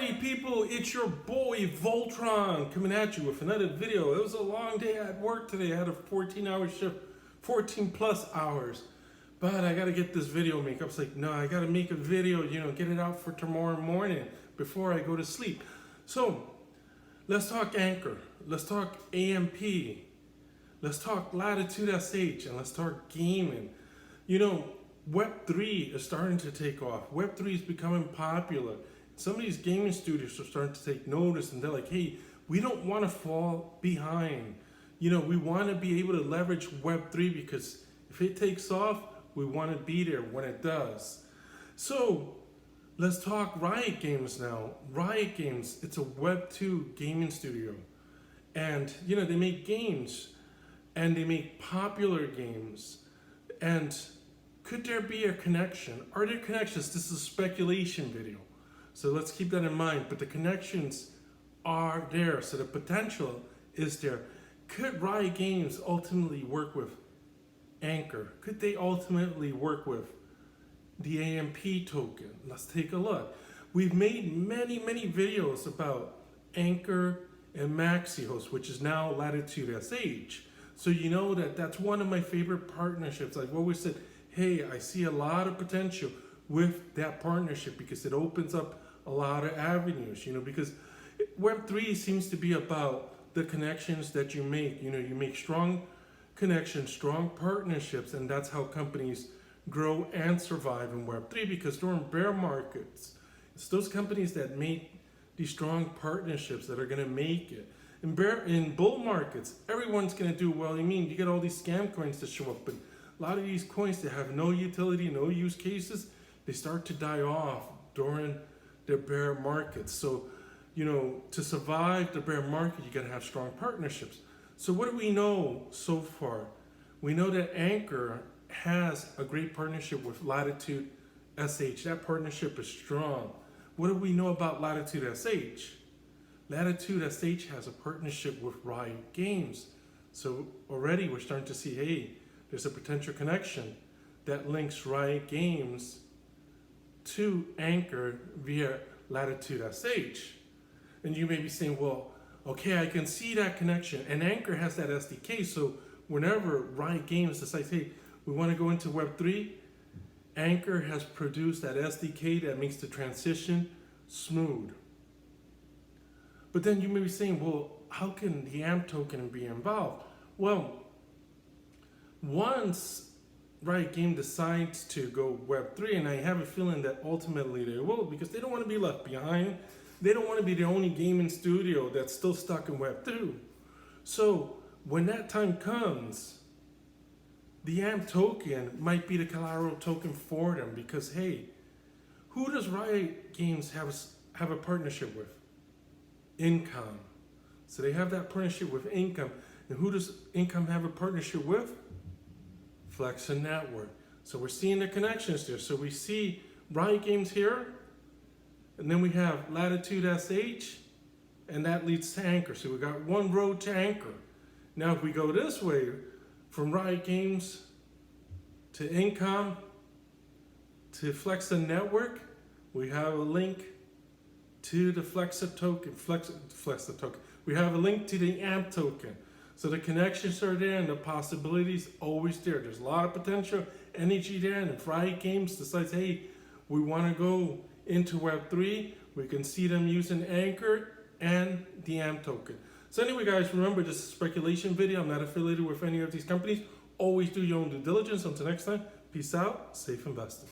Party people, it's your boy Voltron coming at you with another video. It was a long day at work today. I had a 14-hour shift, 14 plus hours. But I gotta get this video made. I was like, no, I gotta make a video, get it out for tomorrow morning before I go to sleep. So let's talk ANKR, let's talk AMP, let's talk Latitude.SH, and let's talk gaming. Web3 is starting to take off. Web3 is becoming popular. Some of these gaming studios are starting to take notice, and they're like, hey, we don't want to fall behind. We want to be able to leverage Web3 because if it takes off, we want to be there when it does. So let's talk Riot Games now. Riot Games, it's a Web2 gaming studio. And, they make games, and they make popular games. And could there be a connection? Are there connections? This is a speculation video. So let's keep that in mind. But the connections are there. So the potential is there. Could Riot Games ultimately work with ANKR? Could they ultimately work with the AMP token? Let's take a look. We've made many videos about ANKR and Maxihost, which is now Latitude.SH. So you know that's one of my favorite partnerships. I've always said, hey, I see a lot of potential with that partnership because it opens up a lot of avenues, because Web3 seems to be about the connections that you make. You make strong connections, strong partnerships, and that's how companies grow and survive in Web3, because during bear markets, it's those companies that make these strong partnerships that are going to make it. In bull markets, everyone's going to do well. You get all these scam coins to show up, but a lot of these coins that have no utility, no use cases, they start to die off during the bear markets. So, to survive the bear market, you got to have strong partnerships. So what do we know so far? We know that ANKR has a great partnership with Latitude.SH. That partnership is strong. What do we know about Latitude.SH? Latitude.SH has a partnership with Riot Games. So already we're starting to see, hey, there's a potential connection that links Riot Games to ANKR via Latitude.SH. And you may be saying, well, okay, I can see that connection. And ANKR has that SDK, so whenever Riot Games decides, hey, we want to go into Web3, ANKR has produced that SDK that makes the transition smooth. But then you may be saying, well, how can the AMP token be involved? Well, once Riot Games decides to go Web3, and I have a feeling that ultimately they will, because they don't want to be left behind. They don't want to be the only gaming studio that's still stuck in Web2. So when that time comes, the AMP token might be the collateral token for them, because hey, who does Riot Games have a partnership with? Incomm. So they have that partnership with Incomm. And who does Incomm have a partnership with? Flexa Network. So we're seeing the connections there. So we see Riot Games here, and then we have Latitude.SH, and that leads to ANKR. So we got one road to ANKR. Now if we go this way, from Riot Games to Incomm to Flexa Network, we have a link to the Flexa token, Flexa token. We have a link to the AMP token. So the connections are there and the possibilities always there. There's a lot of potential energy there, and if Riot Games decides, hey, we want to go into Web3, we can see them using ANKR and the AMP token. So anyway, guys, remember, this is a speculation video. I'm not affiliated with any of these companies. Always do your own due diligence. Until next time, peace out, safe investing.